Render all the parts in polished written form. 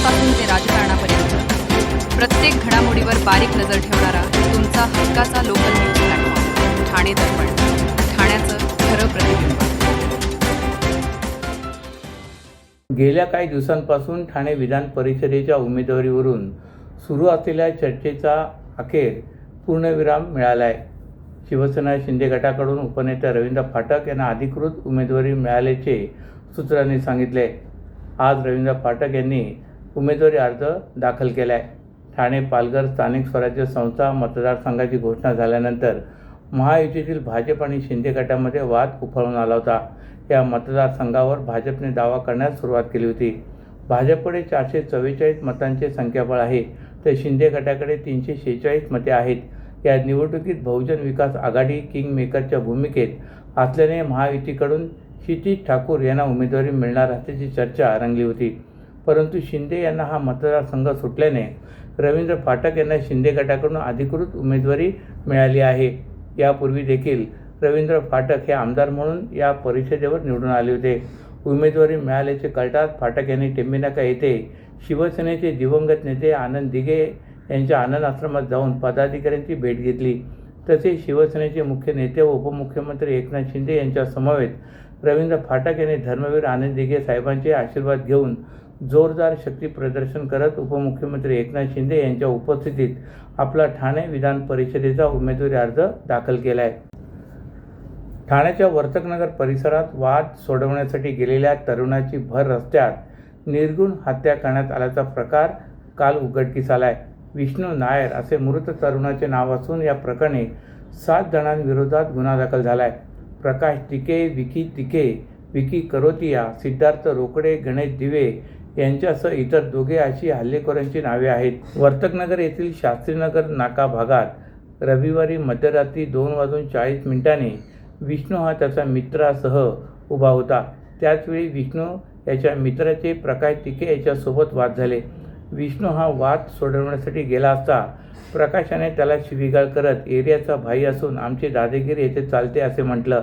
विधानापासून ते राजकारणापर्यंत प्रत्येक घडामोडीवर बारीक नजर ठेवणारा तुमचा हक्काचा लोकल न्यूज प्लॅटफॉर्म ठाणे दर्पण, ठाण्याचं खरं प्रतिबिंब। गेल्या काही दिवसांपासून ठाणे विधान परिषदेच्या उमेदवारीवरून सुरू असलेल्या चर्चेचा अखेर पूर्णविराम मिळाला आहे। शिवसेना शिंदे गटाकडून उपनेते रवींद्र फाटक यांना अधिकृत उमेदवारी मिळाल्याचे सूत्रांनी सांगितले। आज रवींद्र फाटक यांनी उमेदवारी अर्ज दाखल केला आहे। ठाणे पालघर स्थानिक स्वराज्य संस्था मतदारसंघाची घोषणा झाल्यानंतर महायुतीतील भाजप आणि शिंदे गटामध्ये वाद उफाळून आला होता। या मतदारसंघावर भाजपने दावा करण्यास सुरुवात केली होती। भाजपकडे 444 मतांचे संख्याबळ आहे, तर शिंदे गटाकडे 346 मते आहेत। या निवडणुकीत बहुजन विकास आघाडी किंग मेकरच्या भूमिकेत असल्याने महायुतीकडून क्षितिज ठाकूर यांना उमेदवारी मिळणार असल्याची चर्चा रंगली होती। परंतु शिंदे यांना हा मतदारसंघ सुटल्याने रवींद्र फाटक यांना शिंदे गटाकडून अधिकृत उमेदवारी मिळाली आहे। यापूर्वी देखील रवींद्र फाटक हे आमदार म्हणून या परिषदेवर निवडून आले होते। उमेदवारी मिळाल्याचे कळताच फाटक यांनी टेंबीनाका येथे शिवसेनेचे दिवंगत नेते आनंद दिघे यांच्या आनंद आश्रमात जाऊन पदाधिकाऱ्यांची भेट घेतली। तसेच शिवसेनेचे मुख्य नेते व उपमुख्यमंत्री एकनाथ शिंदे यांच्या समवेत रवींद्र फाटक यांनी धर्मवीर आनंद दिघे साहेबांचे आशीर्वाद घेऊन जोरदार शक्ती प्रदर्शन करत उपमुख्यमंत्री एकनाथ शिंदे यांच्या उपस्थितीत आपला ठाणे विधान परिषदेचा उमेदवारी अर्ज दाखल केला आहे। ठाण्याच्या वर्तकनगर परिसरात वाद सोडवण्यासाठी गेलेल्या तरुणाची भर रस्त्यात निर्गुण हत्या करण्यात आल्याचा प्रकार काल उघडकीस आलाय। विष्णू नायर असे मृत तरुणाचे नाव असून या प्रकरणी 7 जणांविरोधात गुन्हा दाखल झालाय। प्रकाश तिके, विकी तिके, विकी करोतिया, सिद्धार्थ रोकडे, गणेश दिवे यांच्यासह इतर दोघे अशी हल्लेखोरांची नावे आहेत। वर्तकनगर येथील शास्त्रीनगर नाका भागात रविवारी मध्यरात्री 2:40 विष्णू हा त्याचा मित्रासह उभा होता। त्याचवेळी विष्णू याच्या मित्राचे प्रकाश तिके याच्यासोबत वाद झाले। विष्णू हा वाद सोडवण्यासाठी गेला असता प्रकाशाने त्याला शिवीगाळ करत एरियाचा भाई असून आमची दादागिरी येथे चालते असे म्हटलं।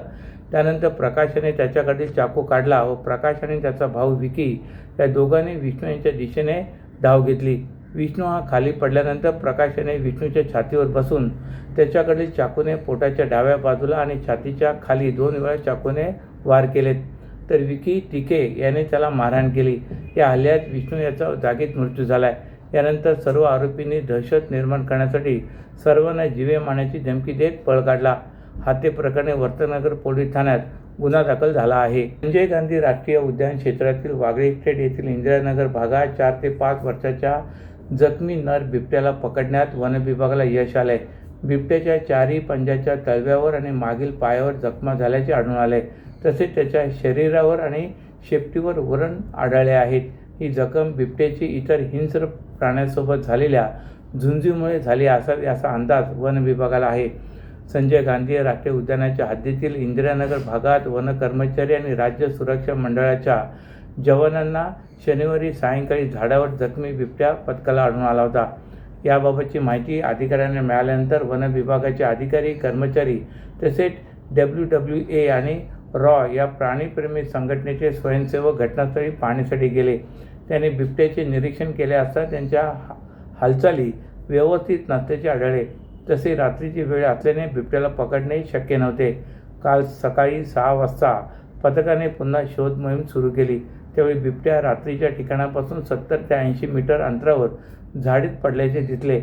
त्यानंतर प्रकाशाने त्याच्याकडील चाकू काढला व प्रकाश आणि त्याचा भाऊ विकी या दोघांनी विष्णू यांच्या दिशेने धाव घेतली। विष्णू हा खाली पडल्यानंतर प्रकाशाने विष्णूच्या छातीवर बसून त्याच्याकडील चाकूने पोटाच्या डाव्या बाजूला आणि छातीच्या खाली 2 वेळा चाकूने वार केलेत, तर विकी तिके याने त्याला मारहाण केली। या हल्ल्यात विष्णू याचा जागीच मृत्यू झालाय। यानंतर सर्व आरोपींनी दहशत निर्माण करण्यासाठी सर्वांना जीवे मारण्याची धमकी देत पळ काढला। हत्ये प्रकरणी वर्तकनगर पोलीस ठाण्यात गुन्हा दाखल झाला आहे। संजय गांधी राष्ट्रीय उद्यान क्षेत्रातील वागळे इस्टेट येथील इंदिरानगर भागात 4 ते 5 वर्षाच्या जखमी नर बिबट्याला पकडण्यात वन विभागाला यश आले। बिबट्याच्या 4ही पंजाच्या तळव्यावर आणि मागील पायावर जखमा झाल्याचे आढळून आले। तसेच त्याच्या शरीरावर आणि शेपटीवर वरण आढळले आहेत। ही जखम बिबट्याची इतर हिंस्र प्राण्यांसोबत झालेल्या झुंजीमुळे झाली असावी असा अंदाज वन विभागाला आहे। संजय गांधी राष्ट्रीय उद्यानाच्या हद्दीतील इंदिरानगर भागात वन कर्मचारी आणि राज्य सुरक्षा मंडळाच्या जवानांना शनिवारी सायंकाळी झाडावर जखमी बिबट्या पथकाला आढळून आला होता। याबाबतची माहिती अधिकाऱ्यांना मिळाल्यानंतर वन विभागाचे अधिकारी, कर्मचारी तसेच WWA आणि रॉ या प्राणीप्रेमी संघटनेचे स्वयंसेवक घटनास्थळी पाहणीसाठी गेले। त्यांनी बिबट्याचे निरीक्षण केले असता त्यांच्या हालचाली व्यवस्थित नसल्याचे आढळले। तसे रात्रीची वेळ असल्याने बिबट्याला पकडणे शक्य नव्हते। काल सकाळी 6 वाजता पथकाने पुन्हा शोध मोहीम सुरू केली। त्यावेळी बिबट्या रात्रीच्या ठिकाणापासून 70 ते 80 मीटर अंतरावर झाडीत पडल्याचे दिसले।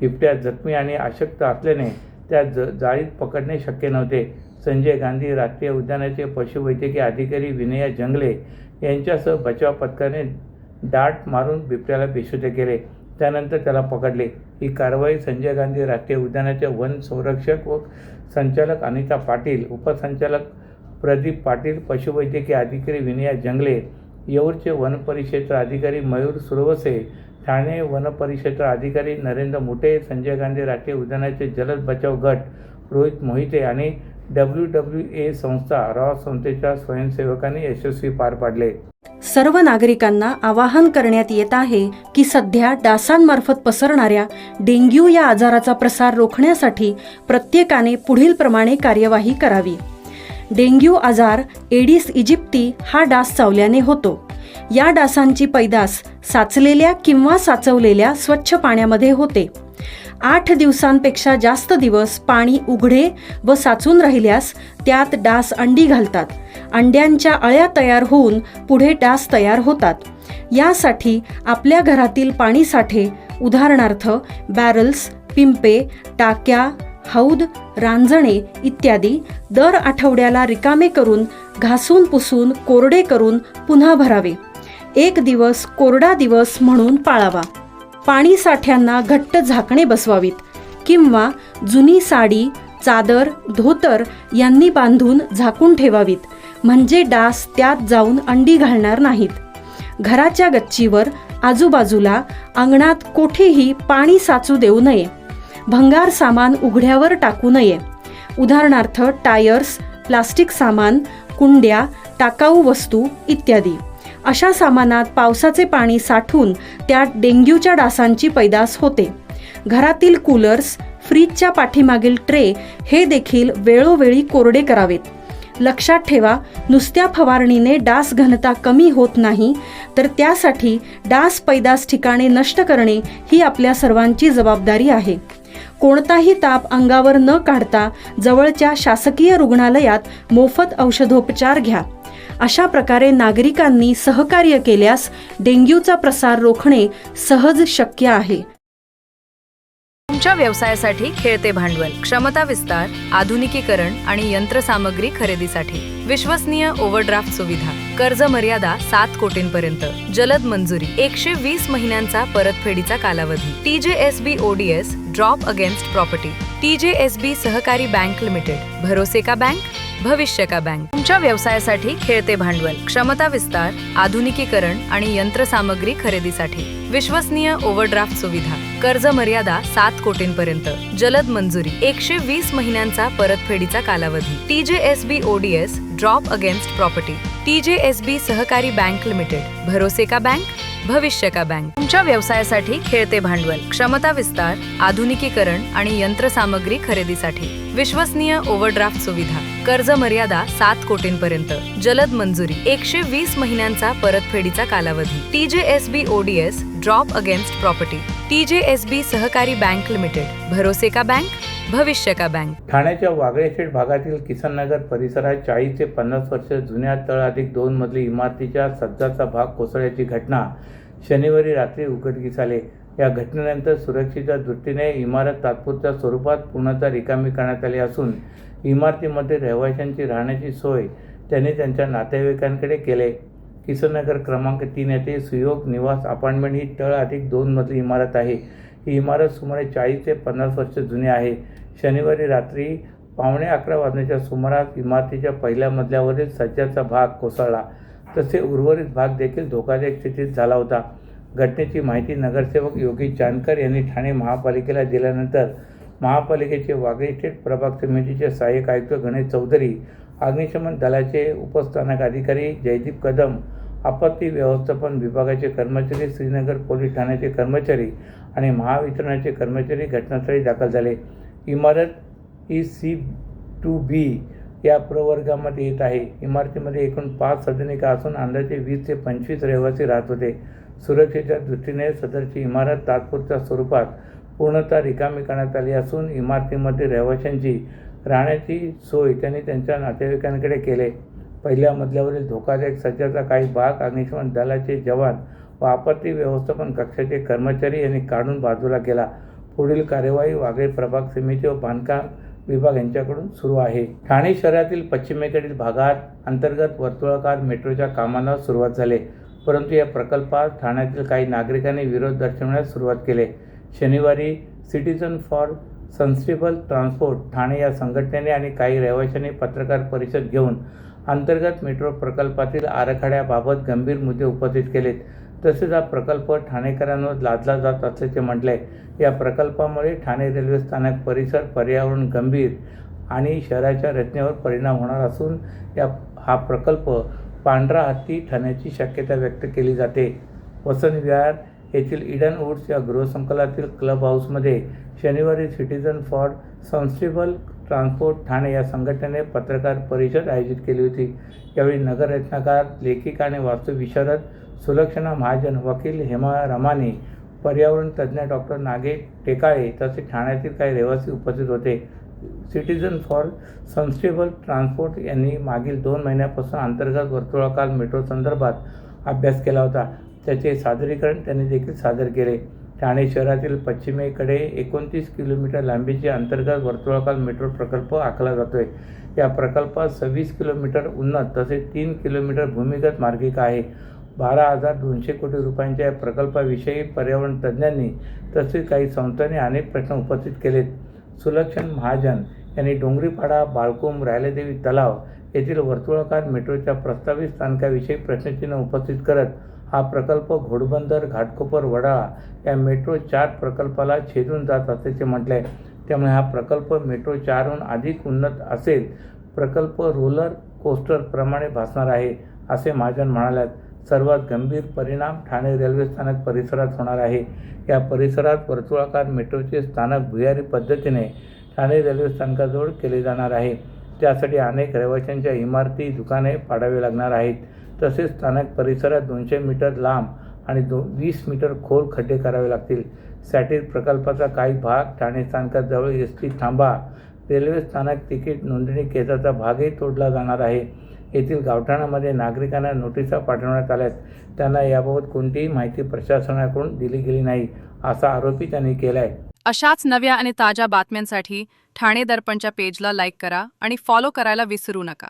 बिबट्या जखमी आणि अशक्त असल्याने त्या जाळीत पकडणे शक्य नव्हते। संजय गांधी राष्ट्रीय उद्यानाचे पशुवैद्यकीय अधिकारी विनया जंगले यांच्यासह बचाव पथकाने डाट मारून बिबट्याला बेशुद्ध केले, त्यानंतर त्याला पकडले। ही कारवाई संजय गांधी राष्ट्रीय उद्यानाचे वन संरक्षक व संचालक अनिता पाटील, उपसंचालक प्रदीप पाटील, पशुवैद्यकीय अधिकारी विनया जंगले, येऊरचे वन परिक्षेत्र अधिकारी मयूर सुरवसे, ठाणे वन परिक्षेत्र अधिकारी नरेंद्र मुटे, संजय गांधी राष्ट्रीय उद्यानाचे जलद बचाव गट रोहित मोहिते आणि WWA संस्था रॉ संस्थेच्या स्वयंसेवकांनी यशस्वी पार पाडले। सर्व नागरिकांना आवाहन करण्यात येत आहे की सध्या डासांमार्फत पसरणाऱ्या डेंग्यू या आजाराचा प्रसार रोखण्यासाठी प्रत्येकाने पुढील प्रमाणे कार्यवाही करावी। डेंग्यू आजार एडिस इजिप्ती हा डास चावल्याने होतो। या डासांची पैदास साचलेल्या किंवा साचवलेल्या स्वच्छ पाण्यामध्ये होते. 8 दिवसांपेक्षा जास्त दिवस पाणी उघडे व साचून राहिल्यास त्यात डास अंडी घालतात. अंड्यांच्या अळ्या तयार होऊन पुढे डास तयार होतात. यासाठी आपल्या घरातील पाणीसाठे उदाहरणार्थ बॅरल्स, पिंपे, टाक्या, हौद, रांजणे इत्यादी दर आठवड्याला रिकामे करून घासून पुसून कोरडे करून पुन्हा भरावे. 1 दिवस कोरडा दिवस म्हणून पाळावा. पाणी साठ्यांना घट्ट झाकणे बसवावीत किंवा जुनी साडी, चादर, धोतर यांनी बांधून झाकून ठेवावीत, म्हणजे डास त्यात जाऊन अंडी घालणार नाहीत. घराच्या गच्चीवर, आजूबाजूला, अंगणात कोठेही पाणी साचू देऊ नये. भंगार सामान उघड्यावर टाकू नये. उदाहरणार्थ टायर्स, प्लास्टिक सामान, कुंड्या, टाकाऊ वस्तू इत्यादी. अशा सामानात पावसाचे पाणी साठून त्यात डेंग्यूच्या डासांची पैदास होते. घरातील कूलर्स, फ्रीजच्या पाठीमागील ट्रे हे देखील वेळोवेळी कोरडे करावेत. लक्षात ठेवा, नुसत्या फवारणीने डास घनता कमी होत नाही, तर त्यासाठी डास पैदास ठिकाणे नष्ट करणे ही आपल्या सर्वांची जबाबदारी आहे. कोणताही ताप अंगावर न काढता जवळच्या शासकीय रुग्णालयात मोफत औषधोपचार घ्या. अशा प्रकारे नागरिकांनी सहकार्य केल्यास डेंग्यूचा प्रसार रोखणे सहज शक्य आहे. तुमच्या व्यवसायासाठी खेळते भांडवल, क्षमता विस्तार, आधुनिकीकरण आणि यंत्रसामग्री खरेदीसाठी विश्वसनीय ओव्हरड्राफ्ट सुविधा, कर्ज मर्यादा 7 कोटींपर्यंत, जलद मंजुरी, 120 महिन्यांचा परतफेडीचा कालावधी, TJSB ODS drop against property, TJSB सहकारी बँक लिमिटेड, भरोसे का बँक, भविष्य का बँक. तुमच्या व्यवसायासाठी खेळते भांडवल, क्षमता विस्तार, आधुनिकीकरण आणि यंत्रसामग्री खरेदीसाठी विश्वसनीय ओव्हरड्राफ्ट सुविधा, कर्ज मर्यादा 7 कोटींपर्यंत, जलद मंजुरी, 120 महिन्यांचा परतफेडीचा कालावधी, TJSB ODS drop against property, TJSB सहकारी बँक लिमिटेड, भरोसे का बँक, भविष्य का बँक. तुमच्या व्यवसायासाठी खेळते भांडवल, क्षमता विस्तार, आधुनिकीकरण आणि यंत्रसामग्री खरेदीसाठी विश्वसनीय ओव्हरड्राफ्ट सुविधा, कर्ज मर्यादा 7 कोटींपर्यंत, जलद मंजुरी, 120 महिन्यांचा परतफेडीचा कालावधी, TJSB ODS drop against property, TJSB सहकारी बँक लिमिटेड, भरोसे का बँक, भविष्य का बँक. ठाण्याच्या वागळेशेठ भागातील किसननगर परिसरात 40 ते 50 वर्ष जुन्या तळाधिक 2 मजली इमारतीच्या सज्जाचा भाग कोसळल्याची घटना शनिवारी रात्री उघडकीस आली. या घटनेनंतर सुरक्षेच्या दृष्टीने इमारत तात्पुरत्या स्वरूपात पूर्णतः रिकामी करण्यात आली असून इमारतीमध्ये रहिवाशांची राहण्याची सोय त्यांनी त्यांच्या नातेवाईकांकडे केले. किसननगर क्रमांक 3 येथे सुयोग निवास अपार्टमेंट ही तळाधिक 2 मजली इमारत आहे. ही इमारत सुमारे 40 ते 50 वर्ष जुनी आहे. शनिवारी रात्री 11:15 वाजण्याच्या सुमारास इमारतीच्या पहिल्या मजल्यावरील सज्जाचा भाग कोसळला, तसे उर्वरित भाग देखील धोकादायक स्थितीत झाला होता. घटनेची माहिती नगरसेवक योगेश जानकर यांनी ठाणे महापालिकेला दिल्यानंतर महापालिकेचे वागळेशेठ प्रभाग समितीचे सहाय्यक आयुक्त गणेश चौधरी, अग्निशमन दलाचे उपस्थानिक अधिकारी जयदीप कदम, आपत्ती व्यवस्थापन विभागाचे कर्मचारी, श्रीनगर पोलीस ठाण्याचे कर्मचारी आणि महावितरणाचे कर्मचारी घटनास्थळी दाखल झाले. इमारत EC2B या प्रवर्गामध्ये येत आहे. इमारतीमध्ये एकूण 5 सदनिका असून अंदाजे 20 ते 25 रहिवासी राहत होते. सुरक्षेच्या दृष्टीने सदरची इमारत तात्पुरत्या स्वरूपात पूर्णतः रिकामी करण्यात आली असून इमारतीमध्ये रहिवाशांची राहण्याची सोय त्यांनी त्यांच्या नातेवाईकांकडे केले. पहिल्या मजल्यावरील धोकादायक सज्जाचा काही भाग अग्निशमन दलाचे जवान व आपत्ती व्यवस्थापन कक्षाचे कर्मचारी यांनी काढून बाजूला केला. पुढील कार्यवाही वागळे प्रभाग समिती व बांधकाम विभाग यांच्याकडून सुरू आहे. ठाणे शहरातील पश्चिमेकडील भागात अंतर्गत वर्तुळाकार मेट्रोच्या कामांना सुरुवात झाली, परंतु या प्रकल्पास ठाण्यातील काही नागरिकांनी विरोध दर्शवण्यास सुरुवात केली. शनिवारी citizen for sustainable transport Thane या संघटनेने आणि काही रहिवाशांनी पत्रकार परिषद घेऊन अंतर्गत मेट्रो प्रकल्पातील आराखड्याबाबत गंभीर मुद्दे उपस्थित केलेत. तसेच हा प्रकल्प ठाणेकरांवर लादला जात असल्याचे म्हटले. या प्रकल्पामुळे ठाणे रेल्वे स्थानक परिसर, पर्यावरण गंभीर आणि शहराच्या रचनेवर परिणाम होणार असून हा प्रकल्प पांढरा हत्ती ठरण्याची शक्यता व्यक्त केली जाते. वसंत विहार येथील ईडन वुड्स या गृहसंकुलातील क्लब हाऊसमध्ये शनिवारी citizen for sustainable transport Thane या संघटनेने पत्रकार परिषद आयोजित केली होती. यावेळी नगररचनाकार, लेखिका आणि वास्तुविशारद सुलक्षणा महाजन, वकील हेमा रमानी, पर्यावरण तज्ज्ञ डॉक्टर नागेश टेकाळे तसेच ठाण्यातील काही रहिवासी उपस्थित होते. सिटीझन फॉर सस्टेनेबल ट्रान्सपोर्ट यांनी मागील 2 महिन्यापासून अंतर्गत वर्तुळाकार मेट्रो संदर्भात अभ्यास केला होता. त्याचे सादरीकरण त्यांनी देखील सादर केले. ठाणे शहरातील पश्चिमेकडे 29 किलोमीटर लांबीचे अंतर्गत वर्तुळाकार मेट्रो प्रकल्प आखला जातोय. या प्रकल्पात 26 किलोमीटर उन्नत तसेच 3 किलोमीटर भूमिगत मार्गिका आहे. 12,200 कोटी रुपयांच्या या प्रकल्पाविषयी पर्यावरण तज्ज्ञांनी तसेच काही संस्थांनी अनेक प्रश्न उपस्थित केलेत. सुलक्षण महाजन यांनी डोंगरीपाडा, बाळकुंभ, रायलेदेवी तलाव येथील वर्तुळाकार मेट्रोच्या प्रस्तावित स्थानकाविषयी प्रश्नचिन्ह उपस्थित करत हा प्रकल्प घोडबंदर, घाटकोपर, वडाळा या मेट्रो 4 प्रकल्पाला छेदून जात असल्याचे म्हटले आहे. त्यामुळे हा प्रकल्प मेट्रो 4हून अधिक उन्नत असेल. प्रकल्प रोलर कोस्टर प्रमाणे भासणार आहे असे महाजन म्हणाल्यात. सर्वात गंभीर परिणाम ठाणे रेल्वे स्थानक परिसरात होणार आहे. या परिसरात वर्तुळाकार मेट्रोचे स्थानक भुयारी पद्धतीने ठाणे रेल्वे स्थानकाजवळ केले जाणार आहे. त्यासाठी अनेक रहिवाशांच्या इमारती, दुकाने पाडावी लागणार आहेत. तसेच स्थानक परिसरात 200 मीटर लांब आणि 20 मीटर खोल खड्डे करावे लागतील. सॅटेलाईट प्रकल्पाचा काही भाग ठाणे स्थानकाजवळ एसटी थांबा, रेल्वे स्थानक तिकीट नोंदणी केंद्राचा भागही तोडला जाणार आहे. येथील गावठाणामध्ये नागरिकांना नोटिसा पाठवण्यात आल्यात. त्यांना याबाबत कोणतीही माहिती प्रशासनाकडून दिली गेली नाही असा आरोपही त्यांनी केला आहे. अशाच नव्या आणि ताज्या बातम्यांसाठी ठाणे दर्पणच्या पेजला लाईक करा आणि फॉलो करायला विसरू नका.